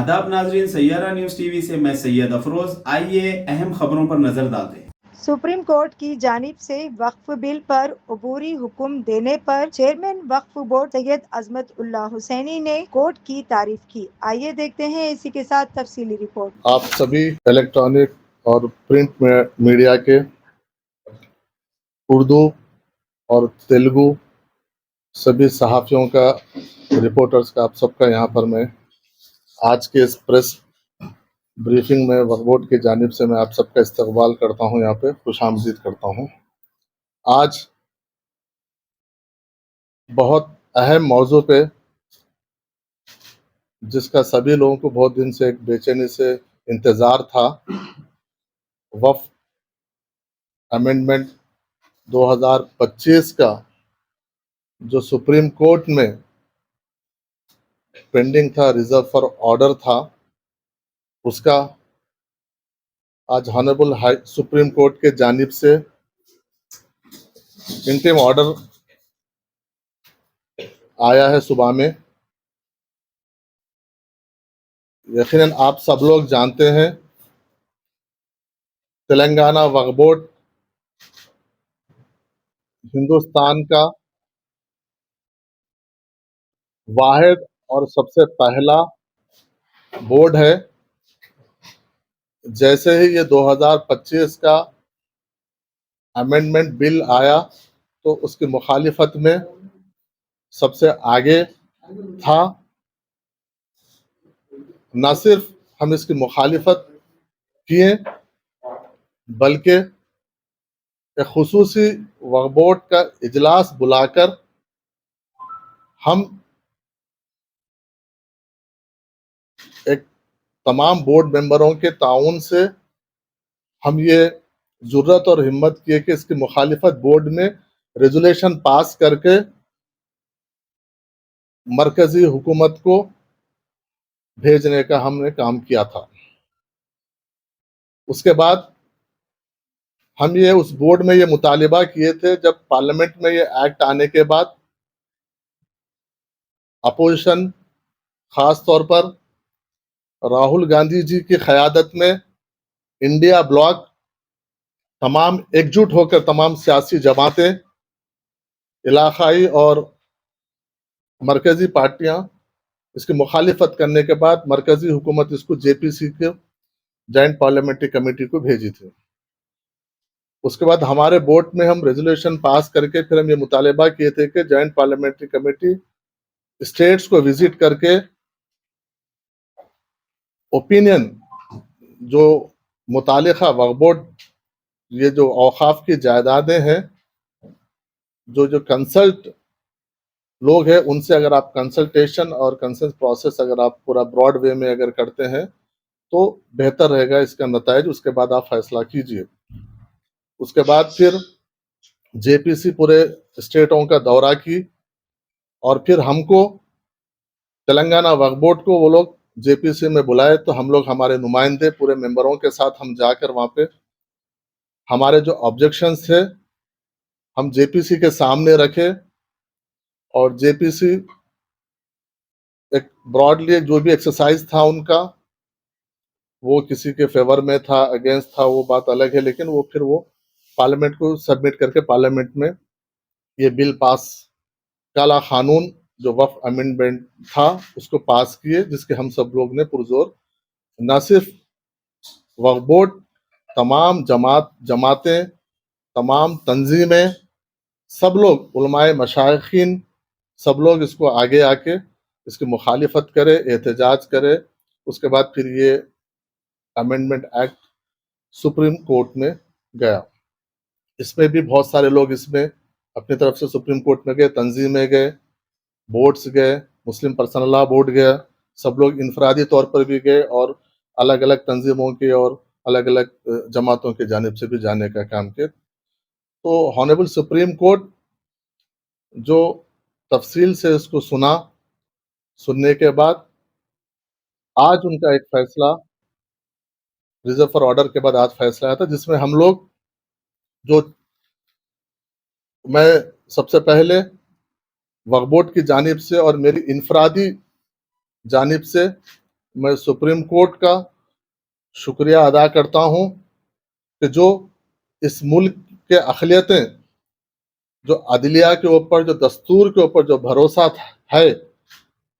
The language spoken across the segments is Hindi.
आदाब नाजरीन, सैयारा न्यूज टीवी से मैं सैयद अफरोज। आइए अहम खबरों पर नजर डालते हैं। सुप्रीम कोर्ट की जानिब से वक्फ बिल पर अबूरी हुक्म देने पर चेयरमैन वक्फ बोर्ड सैयद अजमत उल्लाह हुसैनी ने कोर्ट की तारीफ की। आइए देखते हैं इसी के साथ तफसीली रिपोर्ट। आप सभी इलेक्ट्रॉनिक और प्रिंट मीडिया के उर्दू और तेलुगु सभी सहाफ़ियों का, रिपोर्टर्स का, आप सबका यहाँ पर मैं आज के इस प्रेस ब्रीफिंग में वक्फ बोर्ड की जानिब से मैं आप सबका इस्तकबाल करता हूँ, यहाँ पे खुशामदीद करता हूँ। आज बहुत अहम मौजू पे, जिसका सभी लोगों को बहुत दिन से एक बेचैनी से इंतज़ार था, वक्फ अमेंडमेंट 2025 का जो सुप्रीम कोर्ट में पेंडिंग था, रिजर्व फॉर ऑर्डर था, उसका आज ऑनरेबल हाई सुप्रीम कोर्ट के जानिब से इंटीरिम ऑर्डर आया है सुबह में। यकीनन आप सब लोग जानते हैं, तेलंगाना वक्फ बोर्ड हिंदुस्तान का वाहिद और सबसे पहला बोर्ड है। जैसे ही ये 2025 का अमेंडमेंट बिल आया तो उसकी मुखालिफत में सबसे आगे था। न सिर्फ हम इसकी मुखालिफत किए, बल्कि एक खुसूसी वक्फ बोर्ड का इजलास बुलाकर हम एक तमाम बोर्ड मेंबरों के ताउन से हम ये जुर्रत और हिम्मत किए कि इसकी मुखालिफत बोर्ड में रेजुलेशन पास करके मरकजी हुकूमत को भेजने का हमने काम किया था। उसके बाद हम ये उस बोर्ड में ये मुतालिबा किए थे, जब पार्लियामेंट में ये एक्ट आने के बाद अपोजिशन, खास तौर पर राहुल गांधी जी की क़यादत में इंडिया ब्लॉक तमाम एकजुट होकर, तमाम सियासी जमातें, इलाकाई और मरकजी पार्टियां इसकी मुखालिफत करने के बाद मरकजी हुकूमत इसको जेपीसी के जॉइंट पार्लियामेंट्री कमेटी को भेजी थी। उसके बाद हमारे बोर्ड में हम रेजोल्यूशन पास करके फिर हम ये मुतालिबा किए थे कि जॉइंट पार्लियामेंट्री कमेटी स्टेट्स को विजिट करके ओपिनियन जो मुतालिका वक्फ बोर्ड, ये जो औकाफ की जायदादें हैं, जो कंसल्ट लोग हैं, उनसे अगर आप कंसल्टेशन और कंसेंस प्रोसेस अगर आप पूरा ब्रॉड वे में अगर करते हैं तो बेहतर रहेगा इसका नताइज। उसके बाद आप फैसला कीजिए। उसके बाद फिर जेपीसी पूरे स्टेटों का दौरा की और फिर हमको तेलंगाना वक्फ बोर्ड को वो लोग जेपीसी में बुलाए, तो हम लोग हमारे नुमाइंदे पूरे मेंबरों के साथ हम जाकर वहाँ पे हमारे जो ऑब्जेक्शंस थे हम जेपीसी के सामने रखे और जेपीसी एक ब्रॉडली जो भी एक्सरसाइज था उनका, वो किसी के फेवर में था, अगेंस्ट था, वो बात अलग है, लेकिन वो फिर वो पार्लियामेंट को सबमिट करके पार्लियामेंट में ये बिल पास, काला कानून जो वक्फ अमेंडमेंट था उसको पास किए, जिसके हम सब लोग ने पुरजोर, न सिर्फ वक्फ बोर्ड, तमाम जमातें, तमाम तंजीमें, सब लोग, उलमाए मशाइखीन, सब लोग इसको आगे आके इसकी मुखालिफत करे, एहतजाज करे। उसके बाद फिर ये अमेंडमेंट एक्ट सुप्रीम कोर्ट में गया। इसमें भी बहुत सारे लोग इसमें अपनी तरफ से सुप्रीम कोर्ट में गए, तंजीमें गए, बोर्ड्स गए, मुस्लिम पर्सनल लॉ बोर्ड गया, सब लोग इनफरादी तौर पर भी गए और अलग अलग तंजीमों के और अलग अलग जमातों की जानिब से भी जाने का काम किया। तो ऑनरेबल सुप्रीम कोर्ट जो तफसील से इसको सुनने के बाद आज उनका एक फैसला, रिजर्व फॉर ऑर्डर के बाद आज फैसला आया था, जिसमें हम लोग जो, मैं सबसे पहले वक्फ बोर्ड की जानिब से और मेरी इनफरादी जानिब से मैं सुप्रीम कोर्ट का शुक्रिया अदा करता हूं कि जो इस मुल्क के अक़लियतें जो अदलिया के ऊपर, जो दस्तूर के ऊपर जो भरोसा है,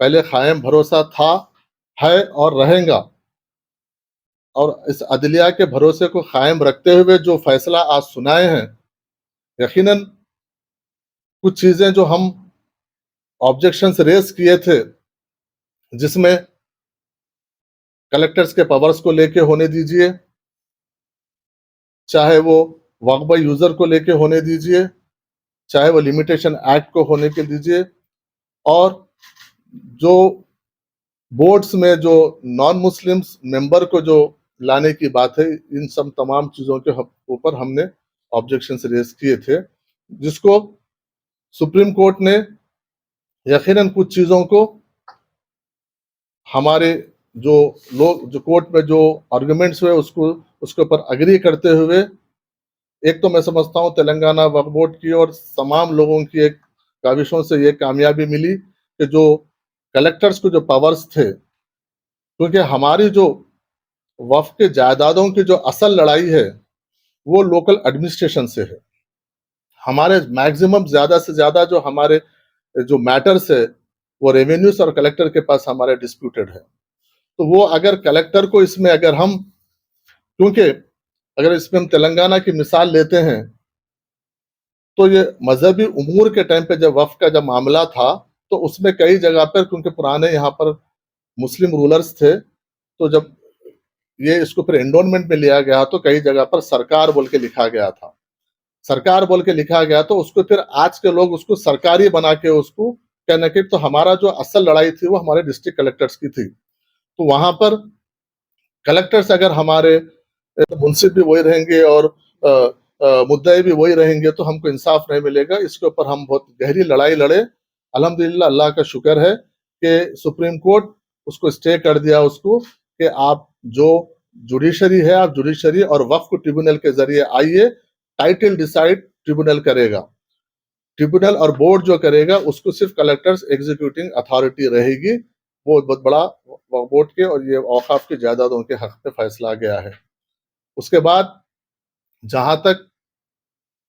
पहले कायम भरोसा था, है और रहेगा, और इस अदलिया के भरोसे को कायम रखते हुए जो फैसला आज सुनाए हैं, यकीनन कुछ चीजें जो हम ऑब्जेक्शंस रेस किए थे, जिसमें कलेक्टर्स के पावर्स को लेके होने दीजिए, चाहे वो वक्फ बाय यूजर को लेके होने दीजिए, चाहे वो लिमिटेशन एक्ट को होने के दीजिए, और जो बोर्ड्स में जो नॉन मुस्लिम्स मेंबर को जो लाने की बात है, इन सब तमाम चीजों के ऊपर हमने ऑब्जेक्शंस रेस किए थे, जिसको सुप्रीम कोर्ट ने यकीनन कुछ चीजों को हमारे जो लोग जो कोर्ट में जो आर्गुमेंट्स हुए उसके ऊपर अग्री करते हुए, एक तो मैं समझता हूँ तेलंगाना वक्फ बोर्ड की और तमाम लोगों की एक काविशों से ये कामयाबी मिली कि जो कलेक्टर्स को जो पावर्स थे, क्योंकि हमारी जो वक्फ के जायदादों की जो असल लड़ाई है वो लोकल एडमिनिस्ट्रेशन से है। हमारे मैक्सिमम ज्यादा से ज्यादा जो हमारे जो मैटर्स है वो रेवेन्यूज और कलेक्टर के पास हमारे डिस्प्यूटेड है। तो वो अगर कलेक्टर को इसमें अगर हम, क्योंकि अगर इसमें हम तेलंगाना की मिसाल लेते हैं तो ये मजहबी उमूर के टाइम पे जब वक्फ का जब मामला था तो उसमें कई जगह पर, क्योंकि पुराने यहाँ पर मुस्लिम रूलर्स थे, तो जब ये इसको फिर एंडोनमेंट में लिया गया तो कई जगह पर सरकार बोल के लिखा गया था। सरकार बोल के लिखा गया तो उसको फिर आज के लोग उसको सरकारी बना के उसको कहने के, तो हमारा जो असल लड़ाई थी वो हमारे डिस्ट्रिक्ट कलेक्टर्स की थी। तो वहां पर कलेक्टर्स अगर हमारे मुंसिफ भी वही रहेंगे और मुद्दई भी वही रहेंगे तो हमको इंसाफ नहीं मिलेगा। इसके ऊपर हम बहुत गहरी लड़ाई लड़े। अल्हम्दुलिल्लाह, अल्लाह का शुक्र है कि सुप्रीम कोर्ट उसको स्टे कर दिया उसको, कि आप जो जुडिशरी है, आप जुडिशरी और वक्फ ट्रिब्यूनल के जरिए आइए, टाइटल डिसाइड ट्रिब्यूनल करेगा, ट्रिब्यूनल और बोर्ड जो करेगा उसको सिर्फ कलेक्टर्स एग्जीक्यूटिंग अथॉरिटी रहेगी। वो बहुत बड़ा बोर्ड के और ये औकाफ के जायदादों के हक में फैसला गया है। उसके बाद जहां तक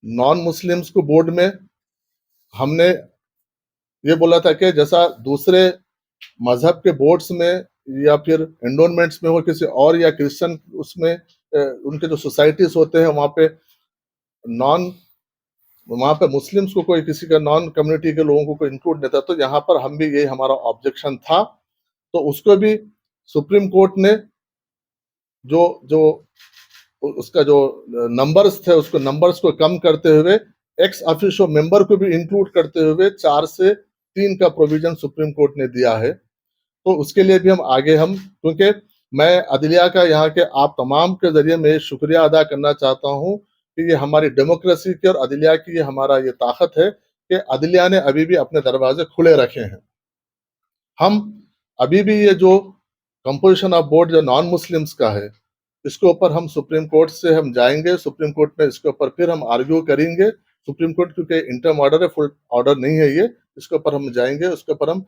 नॉन मुस्लिम्स को बोर्ड में हमने ये बोला था कि जैसा दूसरे मजहब के बोर्ड्स में या फिर एंडोनमेंट्स में हो किसी और, या क्रिश्चियन उसमें उनके जो सोसाइटीज होते हैं वहां पे मुस्लिम्स को कोई, किसी का नॉन कम्युनिटी के लोगों को कोई इंक्लूड नहीं था, तो यहाँ पर हम भी यही हमारा ऑब्जेक्शन था। तो उसको भी सुप्रीम कोर्ट ने जो जो उसका जो नंबर्स थे उसको नंबर्स को कम करते हुए एक्स ऑफिशियो मेंबर को भी इंक्लूड करते हुए 4 से 3 का प्रोविजन सुप्रीम कोर्ट ने दिया है। तो उसके लिए भी हम आगे क्योंकि मैं अदलिया का यहाँ के आप तमाम के जरिए मैं शुक्रिया अदा करना चाहता हूँ कि ये हमारी डेमोक्रेसी की और अदलिया की ये हमारा ये ताकत है कि अदलिया ने अभी भी अपने दरवाजे खुले रखे हैं। हम अभी भी ये जो कंपोजिशन ऑफ बोर्ड जो नॉन मुस्लिम्स का है, इसके ऊपर हम सुप्रीम कोर्ट से हम जाएंगे, सुप्रीम कोर्ट में इसके ऊपर फिर हम आर्ग्यू करेंगे। सुप्रीम कोर्ट क्योंकि इंटरम ऑर्डर है, फुल ऑर्डर नहीं है ये, इसके ऊपर हम जाएंगे, उसके ऊपर हम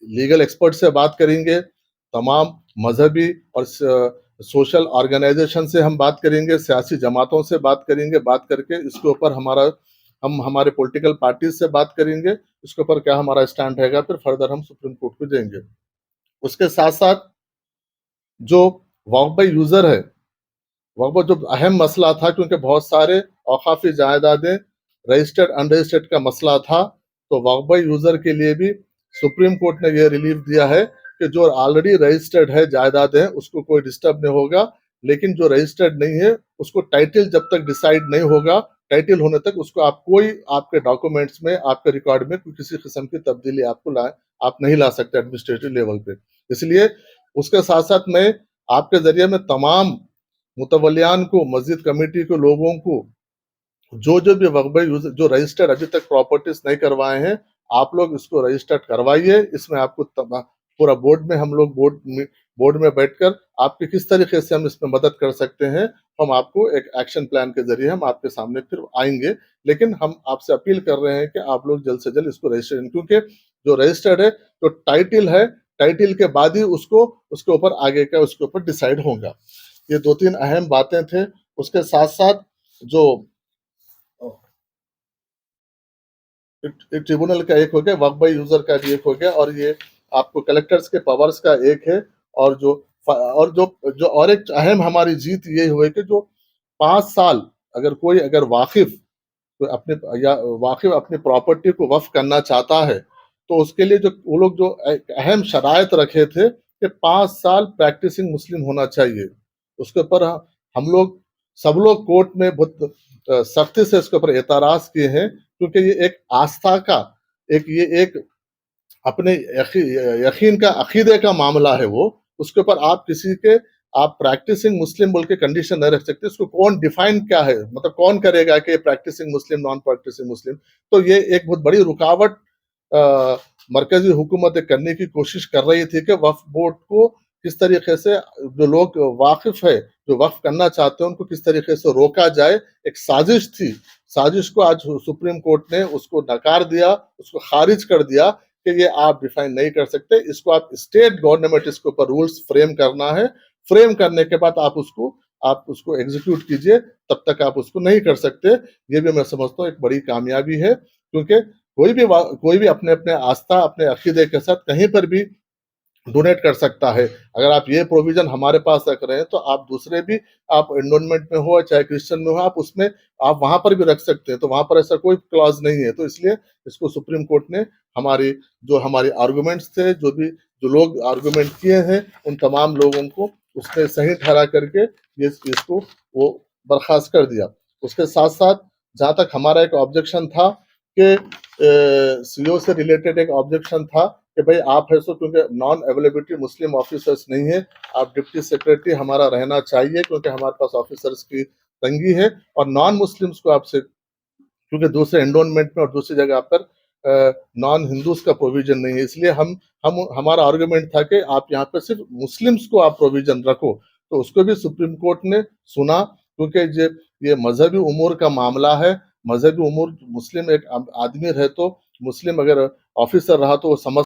लीगल एक्सपर्ट से बात करेंगे, तमाम मजहबी और सोशल ऑर्गेनाइजेशन से हम बात करेंगे, सियासी जमातों से बात करेंगे, बात करके इसके ऊपर हम हमारे पॉलिटिकल पार्टीज से बात करेंगे, इसके ऊपर क्या हमारा स्टैंड रहेगा, फिर फर्दर हम सुप्रीम कोर्ट को जाएंगे। उसके साथ साथ जो वक्फ बाय यूजर है, वक्फ बाय जो अहम मसला था, क्योंकि बहुत सारे औकाफी जायदादें रजिस्टर्ड अनरजिस्टर्ड का मसला था, तो वक्फ बाय यूजर के लिए भी सुप्रीम कोर्ट ने यह रिलीफ दिया है कि जो ऑलरेडी रजिस्टर्ड है जायदाद है उसको कोई डिस्टर्ब नहीं होगा, लेकिन जो रजिस्टर्ड नहीं है उसको टाइटल जब तक डिसाइड नहीं होगा, टाइटल होने तक उसको आपके डॉक्यूमेंट्स में, आपके रिकॉर्ड में कोई किसी किस्म की तब्दीली आप नहीं ला सकते एडमिनिस्ट्रेटिव लेवल पे। इसलिए उसके साथ साथ मैं आपके जरिए में तमाम मुतवलियान को, मस्जिद कमेटी के लोगों को, जो भी वक्फ बाय यूजर जो रजिस्टर्ड अभी तक प्रॉपर्टीज नहीं करवाए हैं, आप लोग इसको रजिस्टर्ड करवाइए। इसमें आपको पूरा बोर्ड में बैठकर आपके किस तरीके से हम इसमें मदद कर सकते हैं, हम आपको एक एक्शन प्लान के जरिए हम आपके सामने फिर आएंगे। लेकिन हम आपसे अपील कर रहे हैं कि आप लोग जल्द से जल्द इसको रजिस्टर, क्योंकि जो रजिस्टर्ड है तो टाइटल है, टाइटल के बाद ही उसको उसके ऊपर आगे का उसके ऊपर डिसाइड होगा। ये 2-3 अहम बातें थे। उसके साथ साथ जो ट्रिब्यूनल का एक हो गया, वक्फ बाय यूजर का भी एक हो गया, और ये आपको कलेक्टर्स के पावर्स का एक है। और जो और एक अहम हमारी जीत ये हुई कि जो 5 साल अगर वाकिफ तो वाकिफ अपनी प्रॉपर्टी को वक्फ करना चाहता है, तो उसके लिए जो वो लोग जो एक अहम शराइत रखे थे कि 5 साल प्रैक्टिसिंग मुस्लिम होना चाहिए। उसके ऊपर हम लोग सब लोग कोर्ट में बहुत सख्ती से इसके ऊपर एतराज किए हैं, क्योंकि ये एक आस्था का एक अपने यकीन का अकीदे का मामला है। वो उसके ऊपर आप किसी के आप प्रैक्टिसिंग मुस्लिम बोल के कंडीशन नहीं रख सकते। इसको कौन डिफाइन क्या है, मतलब कौन करेगा कि प्रैक्टिसिंग मुस्लिम नॉन प्रैक्टिसिंग मुस्लिम। तो ये एक बहुत बड़ी रुकावट मरकजी हुकूमत करने की कोशिश कर रही थी कि वक्फ बोर्ड को किस तरीके से जो लोग वाकिफ है जो वक्फ करना चाहते हैं उनको किस तरीके से रोका जाए। एक साजिश थी। साजिश को आज सुप्रीम कोर्ट ने उसको नकार दिया, उसको खारिज कर दिया कि ये आप डिफाइन नहीं कर सकते। इसको आप स्टेट गवर्नमेंट इसके ऊपर रूल्स फ्रेम करना है। फ्रेम करने के बाद आप उसको एग्जीक्यूट कीजिए, तब तक आप उसको नहीं कर सकते। ये भी मैं समझता हूँ एक बड़ी कामयाबी है, क्योंकि कोई भी अपने अपने आस्था अपने अकीदे के साथ कहीं पर भी डोनेट कर सकता है। अगर आप ये प्रोविजन हमारे पास रख रहे हैं तो आप दूसरे भी, आप एनवायरमेंट में हो चाहे क्रिश्चियन में हो, आप उसमें आप वहां पर भी रख सकते हैं। तो वहां पर ऐसा कोई क्लॉज नहीं है। तो इसलिए इसको सुप्रीम कोर्ट ने हमारी आर्गुमेंट्स थे, जो लोग आर्गुमेंट किए हैं, उन तमाम लोगों को उसने सही ठहरा करके इसको वो बर्खास्त कर दिया। उसके साथ साथ जहां तक हमारा एक ऑब्जेक्शन था कि सीओ से रिलेटेड एक ऑब्जेक्शन था कि भाई आप है सो, क्योंकि नॉन अवेलेबिलिटी मुस्लिम ऑफिसर्स नहीं है, आप डिप्टी सेक्रेटरी हमारा रहना चाहिए, क्योंकि हमारे पास ऑफिसर्स की तंगी है। और नॉन मुस्लिम्स को आपसे, क्योंकि दूसरे एंडोनमेंट में और दूसरी जगह पर नॉन हिंदूज का प्रोविजन नहीं है, इसलिए हमारा आर्गुमेंट था कि आप यहाँ पे सिर्फ मुस्लिम्स को आप प्रोविजन रखो। तो उसको भी सुप्रीम कोर्ट ने सुना, क्योंकि ये मजहबी उमूर का मामला है। मजहबी उमूर, मुस्लिम एक आदमी रहे तो, मुस्लिम अगर ऑफिसर रहा तो वो समझ